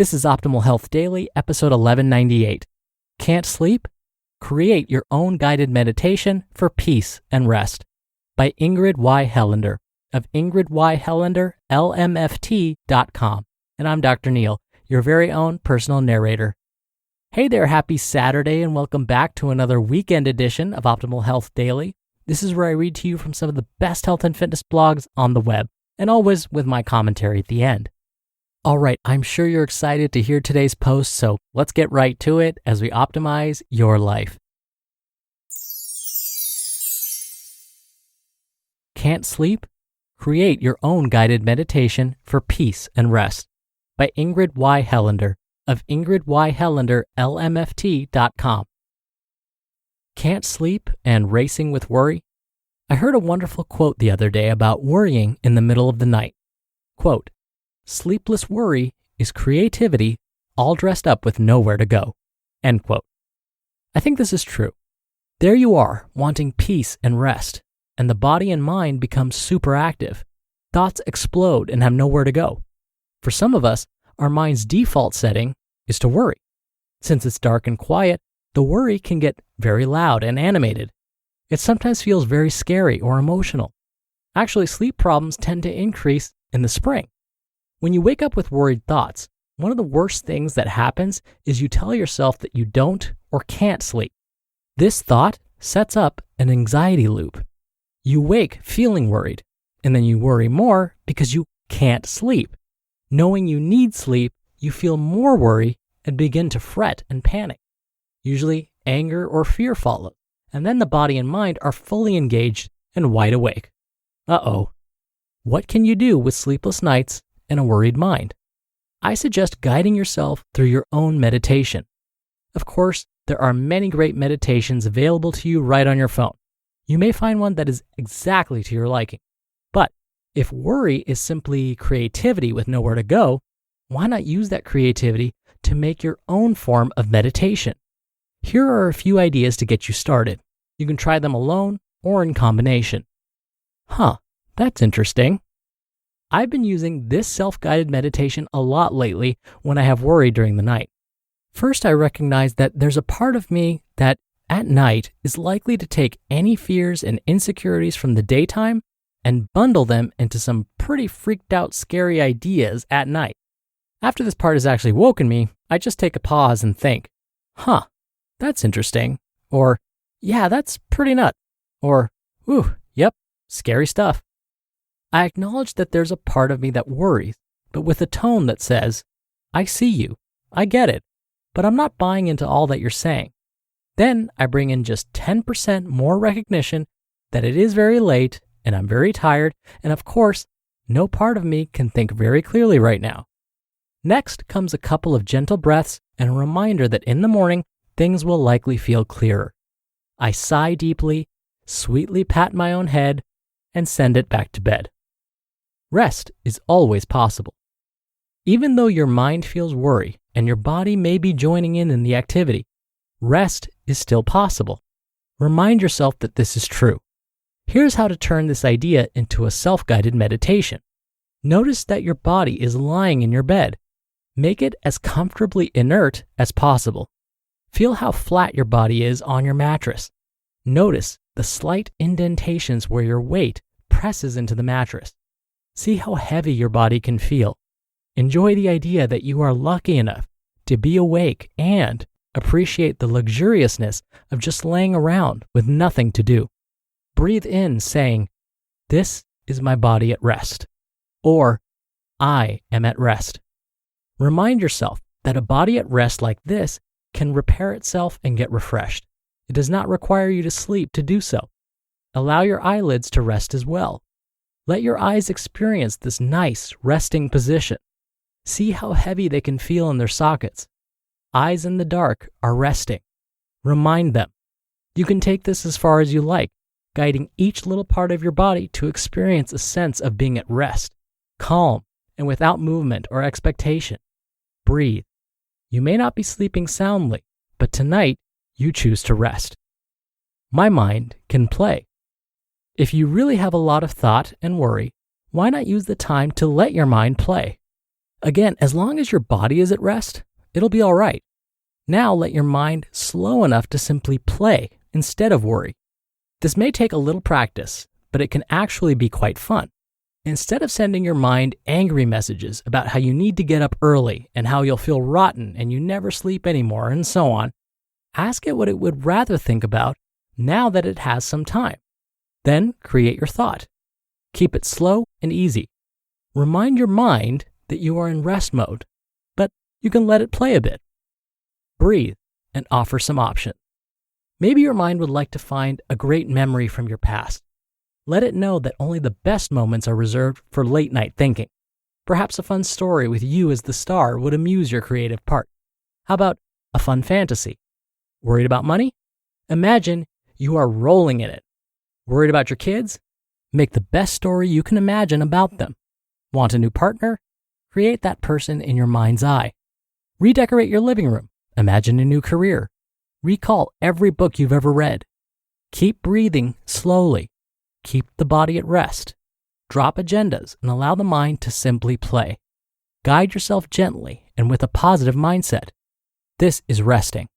This is Optimal Health Daily, episode 1198. Can't sleep? Create your own guided meditation for peace and rest by Ingrid Y Helander of Ingrid Y Helander, LMFT.com. And I'm Dr. Neil, your very own personal narrator. Hey there, happy Saturday, and welcome back to another weekend edition of Optimal Health Daily. This is where I read to you from some of the best health and fitness blogs on the web, and always with my commentary at the end. All right, I'm sure you're excited to hear today's post, so let's get right to it as we optimize your life. Can't sleep? Create your own guided meditation for peace and rest by Ingrid Y Helander of Ingrid Y Helander, LMFT.com. Can't sleep and racing with worry? I heard a wonderful quote the other day about worrying in the middle of the night. Quote, "Sleepless worry is creativity all dressed up with nowhere to go." End quote. I think this is true. There you are, wanting peace and rest, and the body and mind become super active. Thoughts explode and have nowhere to go. For some of us, our mind's default setting is to worry. Since it's dark and quiet, the worry can get very loud and animated. It sometimes feels very scary or emotional. Actually, sleep problems tend to increase in the spring. When you wake up with worried thoughts, one of the worst things that happens is you tell yourself that you don't or can't sleep. This thought sets up an anxiety loop. You wake feeling worried, and then you worry more because you can't sleep. Knowing you need sleep, you feel more worry and begin to fret and panic. Usually, anger or fear follows, and then the body and mind are fully engaged and wide awake. Uh-oh. What can you do with sleepless nights and a worried mind? I suggest guiding yourself through your own meditation. Of course, there are many great meditations available to you right on your phone. You may find one that is exactly to your liking. But if worry is simply creativity with nowhere to go, why not use that creativity to make your own form of meditation? Here are a few ideas to get you started. You can try them alone or in combination. That's interesting. I've been using this self-guided meditation a lot lately when I have worry during the night. First, I recognize that there's a part of me that at night is likely to take any fears and insecurities from the daytime and bundle them into some pretty freaked out, scary ideas at night. After this part has actually woken me, I just take a pause and think, that's interesting. Or, yeah, that's pretty nuts. Or, yep, scary stuff. I acknowledge that there's a part of me that worries, but with a tone that says, I see you, I get it, but I'm not buying into all that you're saying. Then I bring in just 10% more recognition that it is very late and I'm very tired, and of course, no part of me can think very clearly right now. Next comes a couple of gentle breaths and a reminder that in the morning, things will likely feel clearer. I sigh deeply, sweetly pat my own head, and send it back to bed. Rest is always possible. Even though your mind feels worry and your body may be joining in the activity, rest is still possible. Remind yourself that this is true. Here's how to turn this idea into a self-guided meditation. Notice that your body is lying in your bed. Make it as comfortably inert as possible. Feel how flat your body is on your mattress. Notice the slight indentations where your weight presses into the mattress. See how heavy your body can feel. Enjoy the idea that you are lucky enough to be awake and appreciate the luxuriousness of just laying around with nothing to do. Breathe in saying, "This is my body at rest," or "I am at rest." Remind yourself that a body at rest like this can repair itself and get refreshed. It does not require you to sleep to do so. Allow your eyelids to rest as well. Let your eyes experience this nice resting position. See how heavy they can feel in their sockets. Eyes in the dark are resting. Remind them. You can take this as far as you like, guiding each little part of your body to experience a sense of being at rest, calm, and without movement or expectation. Breathe. You may not be sleeping soundly, but tonight you choose to rest. My mind can play. If you really have a lot of thought and worry, why not use the time to let your mind play? Again, as long as your body is at rest, it'll be all right. Now let your mind slow enough to simply play instead of worry. This may take a little practice, but it can actually be quite fun. Instead of sending your mind angry messages about how you need to get up early and how you'll feel rotten and you never sleep anymore and so on, ask it what it would rather think about now that it has some time. Then create your thought. Keep it slow and easy. Remind your mind that you are in rest mode, but you can let it play a bit. Breathe and offer some options. Maybe your mind would like to find a great memory from your past. Let it know that only the best moments are reserved for late night thinking. Perhaps a fun story with you as the star would amuse your creative part. How about a fun fantasy? Worried about money? Imagine you are rolling in it. Worried about your kids? Make the best story you can imagine about them. Want a new partner? Create that person in your mind's eye. Redecorate your living room. Imagine a new career. Recall every book you've ever read. Keep breathing slowly. Keep the body at rest. Drop agendas and allow the mind to simply play. Guide yourself gently and with a positive mindset. This is resting.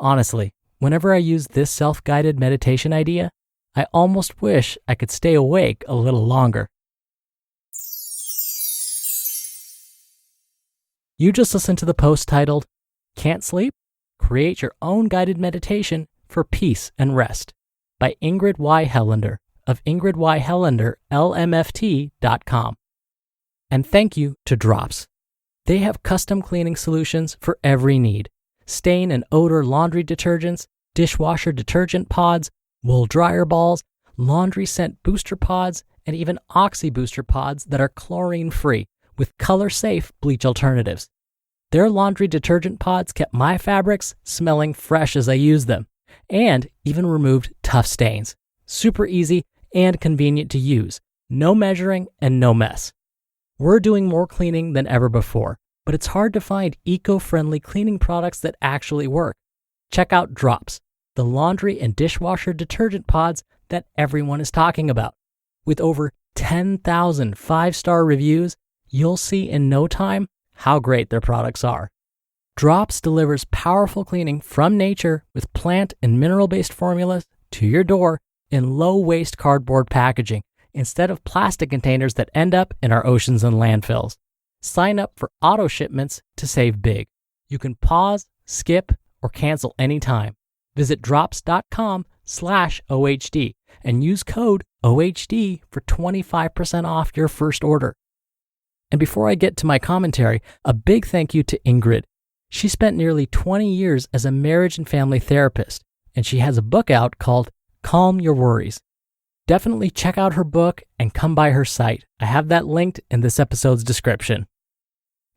Honestly, whenever I use this self-guided meditation idea, I almost wish I could stay awake a little longer. You just listened to the post titled, Can't Sleep? Create Your Own Guided Meditation for Peace and Rest by Ingrid Y Helander of Ingrid Y Helander, LMFT.com. And thank you to Drops. They have custom cleaning solutions for every need. Stain and odor laundry detergents, dishwasher detergent pods, wool dryer balls, laundry scent booster pods, and even oxy booster pods that are chlorine-free with color-safe bleach alternatives. Their laundry detergent pods kept my fabrics smelling fresh as I used them, and even removed tough stains. Super easy and convenient to use. No measuring and no mess. We're doing more cleaning than ever before, but it's hard to find eco-friendly cleaning products that actually work. Check out Drops, the laundry and dishwasher detergent pods that everyone is talking about. With over 10,000 five-star reviews, you'll see in no time how great their products are. Drops delivers powerful cleaning from nature with plant and mineral-based formulas to your door in low-waste cardboard packaging instead of plastic containers that end up in our oceans and landfills. Sign up for auto shipments to save big. You can pause, skip, or cancel anytime. Visit drops.com/OHD and use code OHD for 25% off your first order. And before I get to my commentary, a big thank you to Ingrid. She spent nearly 20 years as a marriage and family therapist, and she has a book out called Calm Your Worries. Definitely check out her book and come by her site. I have that linked in this episode's description.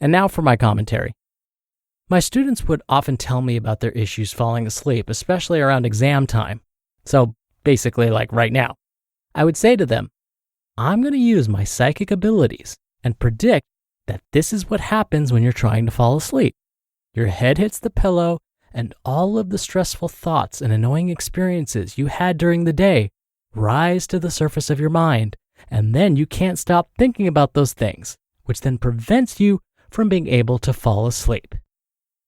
And now for my commentary. My students would often tell me about their issues falling asleep, especially around exam time. So basically like right now. I would say to them, I'm going to use my psychic abilities and predict that this is what happens when you're trying to fall asleep. Your head hits the pillow and all of the stressful thoughts and annoying experiences you had during the day rise to the surface of your mind, and then you can't stop thinking about those things, which then prevents you from being able to fall asleep.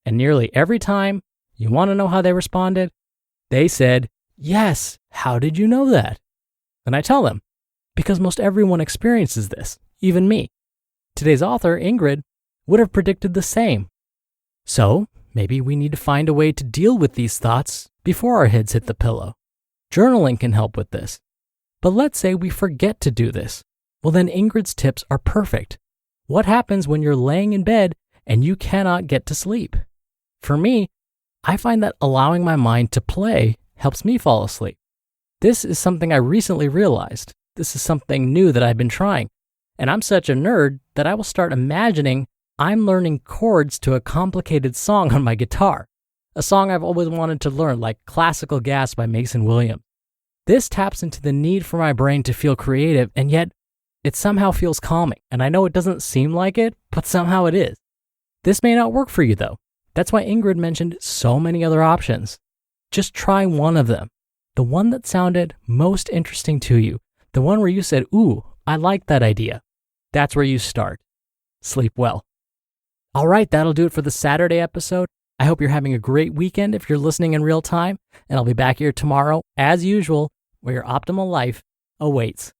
And nearly every time, you want to know how they responded? They said, yes, how did you know that? And I tell them, because most everyone experiences this, even me. Today's author, Ingrid, would have predicted the same. So, maybe we need to find a way to deal with these thoughts before our heads hit the pillow. Journaling can help with this. But let's say we forget to do this. Well, then Ingrid's tips are perfect. What happens when you're laying in bed and you cannot get to sleep? For me, I find that allowing my mind to play helps me fall asleep. This is something I recently realized. This is something new that I've been trying. And I'm such a nerd that I will start imagining I'm learning chords to a complicated song on my guitar. A song I've always wanted to learn, like Classical Gas by Mason Williams. This taps into the need for my brain to feel creative, and yet it somehow feels calming. And I know it doesn't seem like it, but somehow it is. This may not work for you though. That's why Ingrid mentioned so many other options. Just try one of them. The one that sounded most interesting to you. The one where you said, ooh, I like that idea. That's where you start. Sleep well. All right, that'll do it for the Saturday episode. I hope you're having a great weekend if you're listening in real time, and I'll be back here tomorrow, as usual, where your optimal life awaits.